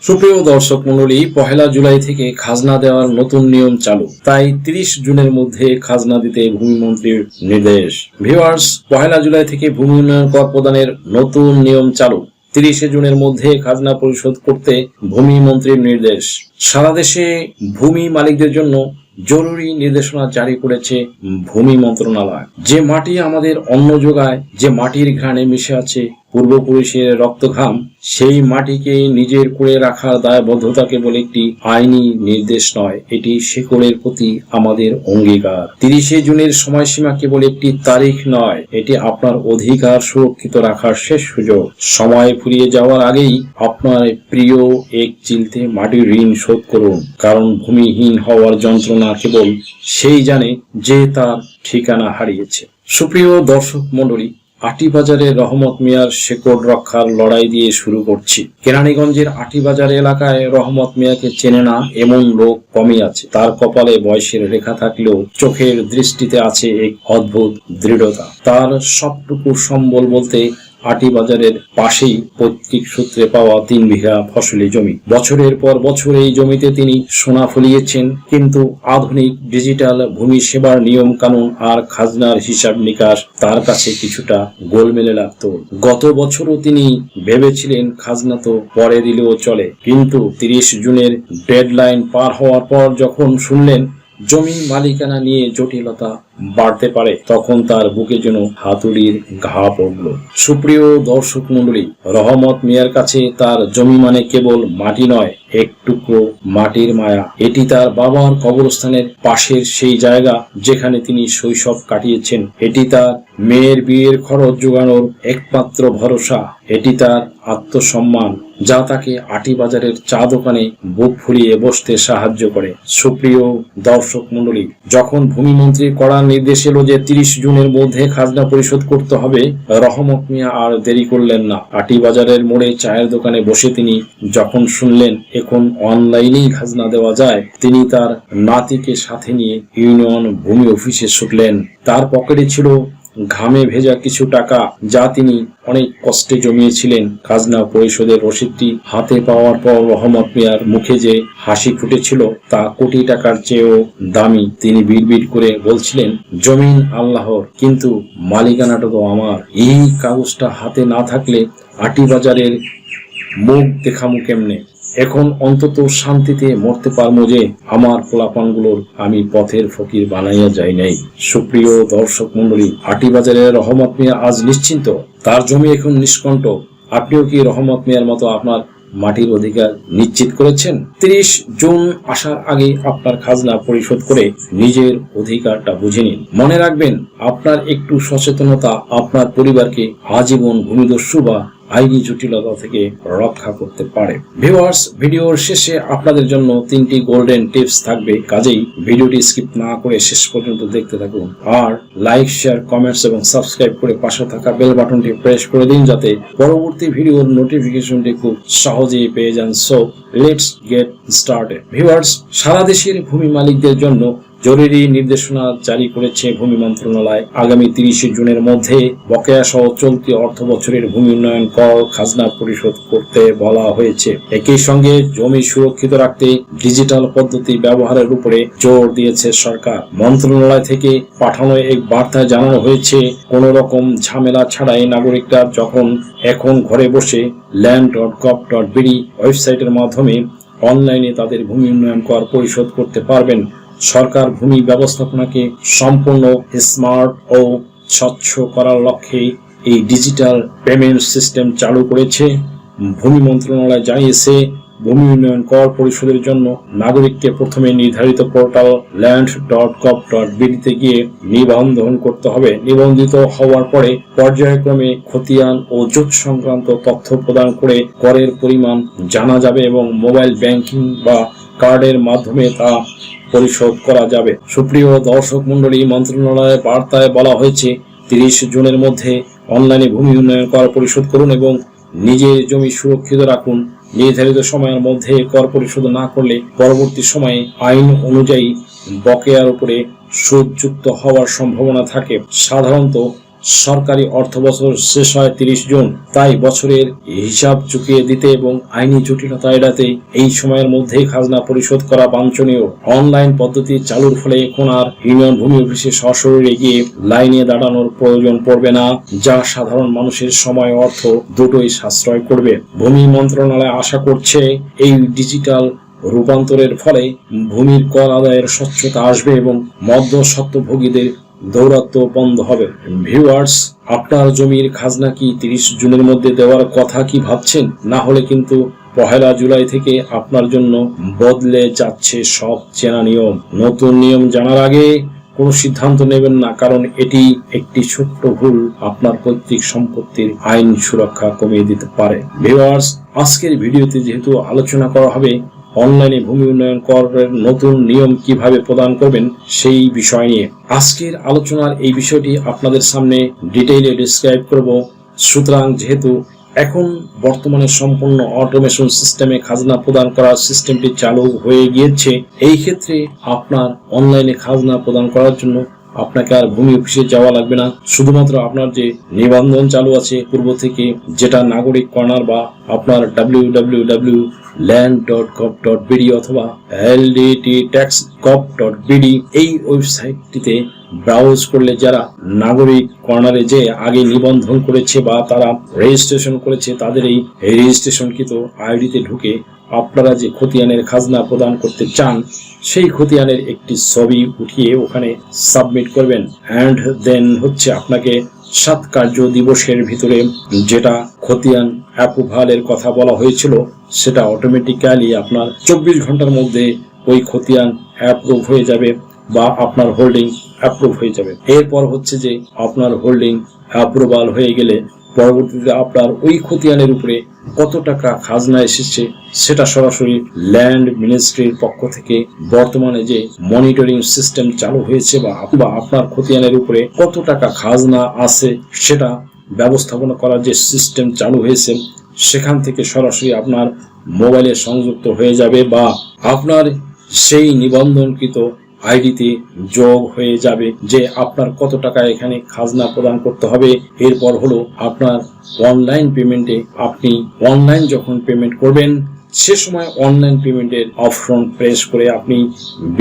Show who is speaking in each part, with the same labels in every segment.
Speaker 1: সুপ্রিয় দর্শক মণ্ডলী, ১লা জুলাই থেকে খাজনা দেওয়ার নতুন নিয়ম চালু। তাই ৩০ জুনের মধ্যে খাজনা দিতে ভূমিমন্ত্রীর নির্দেশ। ভিউয়ার্স, ১লা জুলাই থেকে ভূমি উন্নয়ন কর প্রদানের নতুন নিয়ম চালু। ৩০ জুনের মধ্যে খাজনা পরিশোধ করতে ভূমিমন্ত্রীর নির্দেশ। সারা দেশে ভূমি মালিকদের জন্য জরুরি নির্দেশনা জারি করেছে ভূমি মন্ত্রণালয়। যে মাটি আমাদের অন্ন যোগায়, যে মাটির ঘ্রাণে মিশে আছে পূর্বপুরুষের রক্তঘাম, সেই মাটিকে নিজের করে রাখার দায়বদ্ধতা কেবল একটি আইনি নির্দেশ নয়, এটি শেকড়ের প্রতি আমাদের অঙ্গীকার। ৩০ জুনের সময়সীমা কেবল একটি তারিখ নয়, এটি আপনার অধিকার সুরক্ষিত রাখার শেষ সুযোগ। সময় ফুরিয়ে যাওয়ার আগেই আপনার প্রিয় এক চিলতে মাটির ঋণ শোধ করুন, কারণ ভূমিহীন হওয়ার যন্ত্রণা কেবল সেই জানে যে তার ঠিকানা হারিয়েছে। সুপ্রিয় দর্শক মণ্ডলী, আটিবাজারে রহমত মিয়ার শেকড় রক্ষার লড়াই দিয়ে শুরু করছি। কেরানীগঞ্জের আটিবাজার এলাকায় রহমত মিয়াকে চেনে না এমন লোক কমই আছে। তার কপালে বয়সের রেখা থাকলেও চোখের দৃষ্টিতে আছে এক অদ্ভুত দৃঢ়তা। তার সবটুকু সম্বল বলতে আটিবাজারের পাশেই পৈতৃক সূত্রে পাওয়া ৩ বিঘা ফসলি জমি। বছরের পর বছর এই জমিতে তিনি সোনা ফলিয়েছেন, কিন্তু আধুনিক ডিজিটাল ভূমি সেবার নিয়ম কানুন আর খাজনার হিসাব নিকাশ তার কাছে কিছুটা গোলমেলে লাগত। গত বছরও তিনি ভেবেছিলেন খাজনা তো পরে দিলেও চলে, কিন্তু ৩০ জুনের ডেডলাইন পার হওয়ার পর যখন শুনলেন জমি মালিকানা নিয়ে জটিলতা বাড়তে পারে, তখন তার বুকে যেন হাতুড়ির ঘা পড়ল। সুপ্রিয় দর্শক মণ্ডলী, রহমত মিয়ার কাছে তার জমি মানে কেবল মাটি নয়, এক টুকরো মাটির মায়া। এটি তার বাবার কবরস্থানের পাশের সেই জায়গা যেখানে তিনি শৈশব কাটিয়েছেন। এটি তার মেয়ের বিয়ের খরচ জোগানোর একমাত্র ভরসা। এটি তার আত্মসম্মান, যা তাকে আটিবাজারের চা দোকানে বুক ফুলিয়ে বসতে সাহায্য করে। সুপ্রিয় দর্শক মণ্ডলী, যখন ভূমিমন্ত্রীর কড়া নির্দেশ এলো যে ৩০ জুনের মধ্যে খাজনা পরিশোধ করতে হবে, রহমত মিয়া আর দেরি করলেন না। আটিবাজারের মোড়ে চায়ের দোকানে বসে তিনি যখন শুনলেন এখন অনলাইনেই খাজনা দেওয়া যায়, তিনি তার নাতিকে সাথে নিয়ে ইউনিয়ন ভূমি অফিসে ছুটলেন। তার পকেটে ছিল ঘামে ভেজা কিছু টাকা, যা তিনি অনেক কষ্টে জমিয়েছিলেন। খাজনা পরিশোধের রসিদটি হাতে পাওয়ার পর রহমত মিয়ার মুখে যে হাসি ফুটেছিল তা কোটি টাকার চেয়েও দামি। তিনি বিড়বিড় করে বলছিলেন, জমিন আল্লাহর, কিন্তু মালিকানাটা তো আমার। এই কাগজটা হাতে না থাকলে আটিবাজারের মুখ দেখামু কেমনে? এখন অন্তত শান্তিতে মরতে পারবো যে আমার পোলাপানগুলোর আমি পথের ফকির বানাইয়া যাই নাই। সুপ্রিয় দর্শক মণ্ডলী, আটিবাজারের রহমত মিয়া আজ নিশ্চিন্ত, তার জমি এখন নিষ্কণ্ঠ। আপনিও কি রহমত মিয়ার মতো আপনার মাটির অধিকার নিশ্চিত করেছেন? ৩০ জুন আসার আগে আপনার খাজনা পরিশোধ করে নিজের অধিকারটা বুঝে নিন। মনে রাখবেন, আপনার একটু সচেতনতা আপনার পরিবারকে আজীবন ভূমিদস্যু বা আইনি জটিলতা থেকে রক্ষা করতে পারে। ভিউয়ার্স, ভিডিওর শেষে আপনাদের জন্য 3টি গোল্ডেন টিপস থাকবে, কাজেই ভিডিওটি স্কিপ না করে শেষ পর্যন্ত দেখতে থাকুন। আর লাইক, শেয়ার, কমেন্টস এবং সাবস্ক্রাইব করে পাশে থাকা বেল বাটনটি প্রেস করে দিন, যাতে পরবর্তী ভিডিওর নোটিফিকেশনটি খুব সহজেই পেয়ে যান। So let's get started. Viewers, সারা দেশের ভূমি মালিকদের জন্য জরুরি নির্দেশনা জারি করেছে ভূমি মন্ত্রণালয়। আগামী ৩০ জুনের মধ্যে বকেয়া সহ চলতি অর্থ বছরের ভূমি উন্নয়ন কর খাজনা পরিশোধ করতে বলা হয়েছে। একই সঙ্গে জমি সুরক্ষিত রাখতে ডিজিটাল পদ্ধতি ব্যবহারের উপরে জোর দিয়েছে সরকার। মন্ত্রণালয় থেকে পাঠানো এক বার্তায় জানানো হয়েছে, কোনো রকম ঝামেলা ছাড়াই নাগরিকরা এখন ঘরে বসে land.gov.bd ওয়েবসাইটের মাধ্যমে অনলাইনে তাদের ভূমি উন্নয়ন কর পরিশোধ করতে পারবেন। সরকার ভূমি ব্যবস্থাপনাকে সম্পূর্ণ স্মার্ট ও স্বচ্ছ করার লক্ষ্যে এই ডিজিটাল পেমেন্ট সিস্টেম চালু করেছে। ভূমি মন্ত্রণালয় জানিয়েছে, ভূমি উন্নয়ন কর পরিশোধের জন্য নাগরিককে প্রথমে নির্ধারিত পোর্টাল land.gov.bd তে গিয়ে নিবন্ধন করতে হবে। নিবন্ধিত হওয়ার পরে পর্যায়ক্রমে খতিয়ান ও জুট সংক্রান্ত তথ্য প্রদান করে করের পরিমাণ জানা যাবে এবং মোবাইল ব্যাংকিং বা কার্ডের মাধ্যমে তা পরিশোধ করা যাবে। সুপ্রিয় দর্শক মণ্ডলী, মন্ত্রণালয়ের বার্তায় বলা হয়েছে, ৩০ জুনের মধ্যে অনলাইনে ভূমি উন্নয়ন কর পরিশোধ করুন এবং নিজের জমি সুরক্ষিত রাখুন। নির্ধারিত সময়ের মধ্যে কর পরিশোধ না করলে পরবর্তী সময়ে আইন অনুযায়ী বকেয়ার উপরে সুদ যুক্ত হওয়ার সম্ভাবনা থাকে। সাধারণত সরকারি অর্থবছর শেষ হয় 30 জুন। তাই বছরের হিসাব চুকিয়ে দিতে এবং আইনি জটিলতা এড়াতে এই সময়ের মধ্যেই খাজনা পরিশোধ করা বাঞ্ছনীয়। অনলাইন পদ্ধতি চালুর ফলে এখন আর ইউনিয়ন ভূমি অফিসে সশরীরে গিয়ে লাইনে দাঁড়ানোর প্রয়োজন পড়বে না, যা সাধারণ মানুষের সময় অর্থ দুটোই সাশ্রয় করবে। ভূমি মন্ত্রণালয় আশা করছে এই ডিজিটাল রূপান্তরের ফলে ভূমির কর আদায়ের স্বচ্ছতা আসবে এবং মধ্যস্বত্বভোগীদের দৌরাত্ম্য বন্ধ হবে। ভিউয়ার্স, আপনার জমির খাজনা কি 30 জুনের মধ্যে দেওয়ার কথা কি ভাবছেন? না হলে কিন্তু 1 জুলাই থেকে আপনার জন্য বদলে যাচ্ছে সব চেনা নিয়ম। নতুন নিয়ম জানার আগে কোনো সিদ্ধান্ত নেবেন না, কারণ এটি একটি ছোট্ট ভুল আপনার পৈতৃক সম্পত্তির আইন সুরক্ষা কমিয়ে দিতে পারে। ভিউয়ার্স, আজকের ভিডিওতে যেহেতু আলোচনা করা হবে অনলাইনে ভূমি উন্নয়ন করের নতুন নিয়ম কিভাবে প্রদান করবেন সেই বিষয় নিয়ে, আজকের আলোচনার এই বিষয়টি আপনাদের সামনে ডিটেইলে ডিসক্রাইব করব। সুতরাং যেহেতু এখন বর্তমানে সম্পূর্ণ অটোমেশন সিস্টেমে খাজনা প্রদান করার সিস্টেমটি চালু হয়ে গিয়েছে, এই ক্ষেত্রে আপনার অনলাইনে খাজনা প্রদান করার জন্য আপনাকে আর ভূমি অফিসে যাওয়া লাগবে না। শুধুমাত্র আপনার যে নিবন্ধন চালু আছে পূর্ব থেকে, যেটা নাগরিক কর্নার বা আপনার www.land.gov.bd অথবা ldttax.gov.bd এই ওয়েবসাইটটিতে ব্রাউজ করলে যারা নাগরিক কর্নারে যে আগে নিবন্ধন করেছে বা তারা রেজিস্ট্রেশন করেছে, তাদের এই রেজিস্ট্রেশনকৃত আইডিতে ঢুকে আপনারা যে খতিয়ানের খাজনা প্রদান করতে চান সেই খতিয়ানের একটি ছবি উঠিয়ে ওখানে সাবমিট করবেন। অ্যান্ড দেন হচ্ছে আপনাকে 7 কার্য দিবসের ভিতরে যেটা খতিয়ান অ্যাপ্রুভালের কথা বলা হয়েছিল সেটা অটোমেটিক্যালি আপনার 24 ঘন্টার মধ্যে ওই খতিয়ান অ্যাপ্রুভ হয়ে যাবে বা আপনার হোল্ডিং অ্যাপ্রুভ হয়ে যাবে। এরপর হচ্ছে যে আপনার হোল্ডিং অ্যাপ্রুভাল হয়ে গেলে পরবর্তীতে আপনার ওই খতিয়ানের উপরে কত টাকা খাজনা এসেছে সেটা সরাসরি ল্যান্ড মিনিস্ট্রির পক্ষ থেকে বর্তমানে যে মনিটরিং সিস্টেম চালু হয়েছে বা আপনার খতিয়ানের উপরে কত টাকা খাজনা আছে সেটা ব্যবস্থাপনা করার যে সিস্টেম চালু হয়েছে সেখান থেকে সরাসরি আপনার মোবাইলে সংযুক্ত হয়ে যাবে বা আপনার সেই নিবন্ধনকৃত আইডিতে যোগ হয়ে যাবে যে আপনার কত টাকা এখানে খাজনা প্রদান করতে হবে। এরপর হলো আপনার অনলাইন পেমেন্টে, আপনি অনলাইন যখন পেমেন্ট করবেন সে সময় অনলাইন পেমেন্টের অপশন প্রেস করে আপনি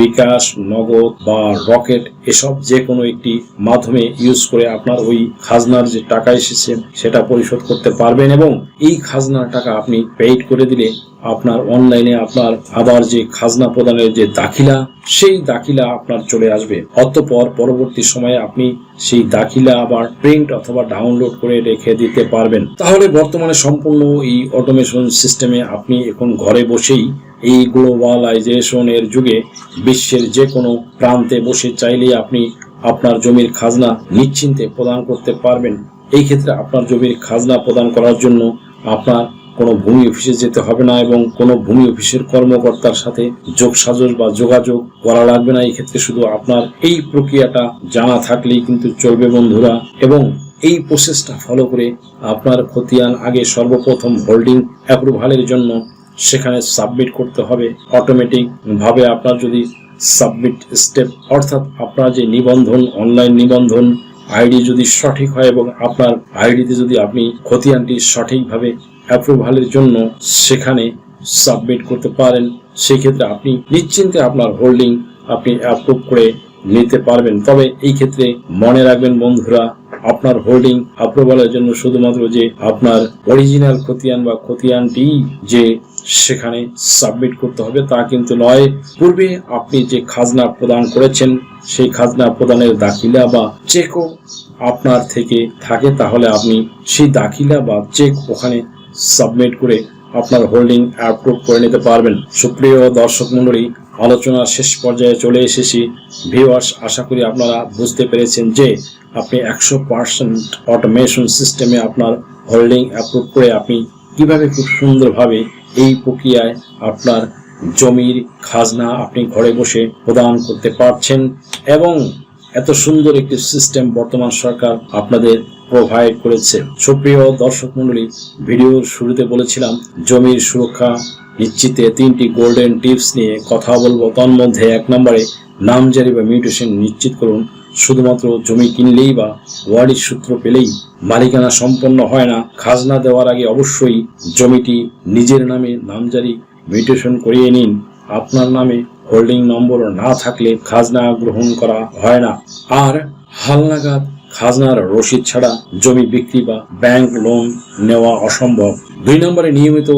Speaker 1: বিকাশ, নগদ বা রকেট এসব যে কোনো একটি মাধ্যমে ইউজ করে আপনার ওই খাজনার যে টাকা এসেছে সেটা পরিশোধ করতে পারবেন এবং এই খাজনার টাকা আপনি পেইড করে দিলে আপনার অনলাইনে আপনার আবার যে খাজনা প্রদানের যে দাখিলা সেই দাখিলা আপনার চলে আসবে। অতঃপর পরবর্তী সময়ে আপনি সেই দাখিলা আবার প্রিন্ট অথবা ডাউনলোড করে রেখে দিতে পারবেন। তাহলে বর্তমানে সম্পূর্ণ এই অটোমেশন সিস্টেমে আপনি এখন ঘরে বসেই এই গ্লোবালাইজেশনের যুগে বিশ্বের যে কোনো প্রান্তে বসে চাইলেই আপনি আপনার জমির খাজনা নিশ্চিন্তে প্রদান করতে পারবেন। এই ক্ষেত্রে আপনার জমির খাজনা প্রদান করার জন্য আপনার কোনো ভূমি অফিসে যেতে হবে না এবং কোনো ভূমি অফিসের কর্মকর্তার সাথে যোগসাজশ বা যোগাযোগ করা লাগবে না। এই ক্ষেত্রে শুধু আপনার এই প্রক্রিয়াটা জানা থাকলেই কিন্তু চলবে বন্ধুরা। এবং এই প্রসেসটা ফলো করে আপনার খতিয়ান আগে সর্বপ্রথম হোল্ডিং অ্যাপ্রুভালের জন্য সেখানে সাবমিট করতে হবে অটোমেটিক ভাবে। আপনার যদি সাবমিট স্টেপ অর্থাৎ আপনার যে নিবন্ধন, অনলাইন নিবন্ধন আইডি যদি সঠিক হয় এবং আপনার আইডিতে যদি আপনি খতিয়ানটি সঠিকভাবে অ্যাপ্রুভালের জন্য সেখানে সাবমিট করতে পারেন, সেক্ষেত্রে আপনি নিশ্চিন্তে আপনার হোল্ডিং আপনি অ্যাপ্রুভ করে নিতে পারবেন। তবে এই ক্ষেত্রে মনে রাখবেন বন্ধুরা, আপনার হোল্ডিং অ্যাপ্রুভালের জন্য শুধুমাত্র যে আপনার অরিজিনাল খতিয়ান বা খতিয়ানটি যে সেখানে সাবমিট করতে হবে তা কিন্তু নয়। পূর্বে আপনি যে খাজনা প্রদান করেছেন সেই খাজনা প্রদানের দাখিলা বা চেকও আপনার থেকে থাকে, তাহলে আপনি সেই দাখিলা বা চেক ওখানে সাবমিট করে আপনার হোল্ডিং অ্যাপ্রুভ করে নিতে পারবেন। সুপ্রিয় দর্শক মণ্ডলী, আলোচনার শেষ পর্যায়ে চলে এসেছি। ভিউয়ার্স, আশা করি আপনারা বুঝতে পেরেছেন যে আপনি 100% অটোমেশন সিস্টেমে আপনার হোল্ডিং অ্যাপ্রুভ করে আপনি কিভাবে খুব সুন্দরভাবে এই প্রক্রিয়ায় আপনার জমির খাজনা আপনি ঘরে বসে প্রদান করতে পারছেন এবং এত সুন্দর একটি সিস্টেম বর্তমান সরকার আপনাদের প্রোভাইড করেছে। সুপ্রিয় দর্শক মণ্ডলী, ভিডিওর শুরুতে বলেছিলাম জমির সুরক্ষা নিশ্চিতে 3টি গোল্ডেন টিপস নিয়ে কথা বলবো। তন্মধ্যে 1 নম্বরে নামজারি বা মিউটেশন নিশ্চিত করুন। শুধুমাত্র জমি কিনলেই বা ওয়ারিশ সূত্র পেলেই মালিকানা সম্পন্ন হয় না। খাজনা দেওয়ার আগে অবশ্যই জমিটি নিজের নামে নামজারি মিউটেশন করিয়ে নিন। আপনার নামে হোল্ডিং নম্বর না থাকলে খাজনা গ্রহণ করা হয় না। আর হালনাগাদ খাজনার রসিদ ছাড়া জমি বিক্রি বা ব্যাংক লোন নেওয়া অসম্ভব। 2 নম্বরে নিয়মিত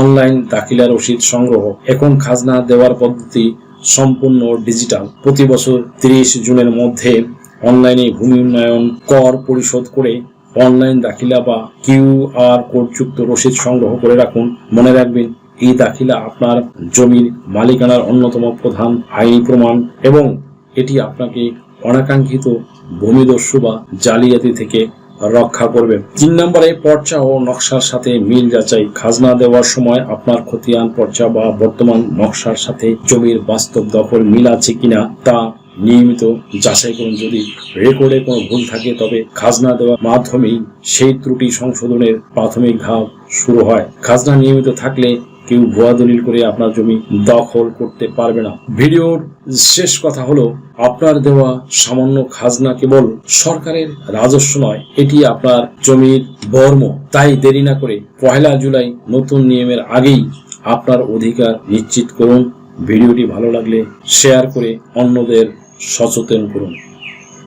Speaker 1: অনলাইন দাখিলা রসিদ সংগ্রহ। এখন খাজনা দেওয়ার পদ্ধতি সম্পূর্ণ ডিজিটাল। প্রতি বছর 30 জুনের মধ্যে অনলাইনে ভূমি উন্নয়ন কর পরিশোধ করে অনলাইন দাখিলা বা QR কোডযুক্ত রসিদ সংগ্রহ করে রাখুন। মনে রাখবেন, এই দাখিলা আপনার জমির মালিকানার অন্যতম প্রধান আইনি প্রমাণ এবং এটি আপনাকে অনাকাঙ্ক্ষিত ভূমিদস্যু বা জালিয়াতি থেকে রক্ষা করবে। 3 নম্বরে পর্চা ও নকশার সাথে মিল যাচাই। খাজনা দেওয়ার সময় আপনার খতিয়ান পর্চা বা বর্তমান নকশার সাথে জমির বাস্তব দখল মিল আছে কিনা তা নিয়মিত যাচাই করুন। যদি রেকর্ডে কোনো ভুল থাকে তবে খাজনা দেওয়ার মাধ্যমেই সেই ত্রুটি সংশোধনের প্রাথমিক ধাপ শুরু হয়। খাজনা নিয়মিত থাকলে কেউ ভুয়া দলিল করে আপনার জমি দখল করতে পারবে না। ভিডিওর শেষ কথা হলো, আপনার দেওয়া সামান্য খাজনা কেবল সরকারের রাজস্ব নয়, এটি আপনার জমির বর্ম। তাই দেরি না করে 1 জুলাই নতুন নিয়মের আগেই আপনার অধিকার নিশ্চিত করুন। ভিডিওটি ভালো লাগলে শেয়ার করে অন্যদের সচেতন করুন।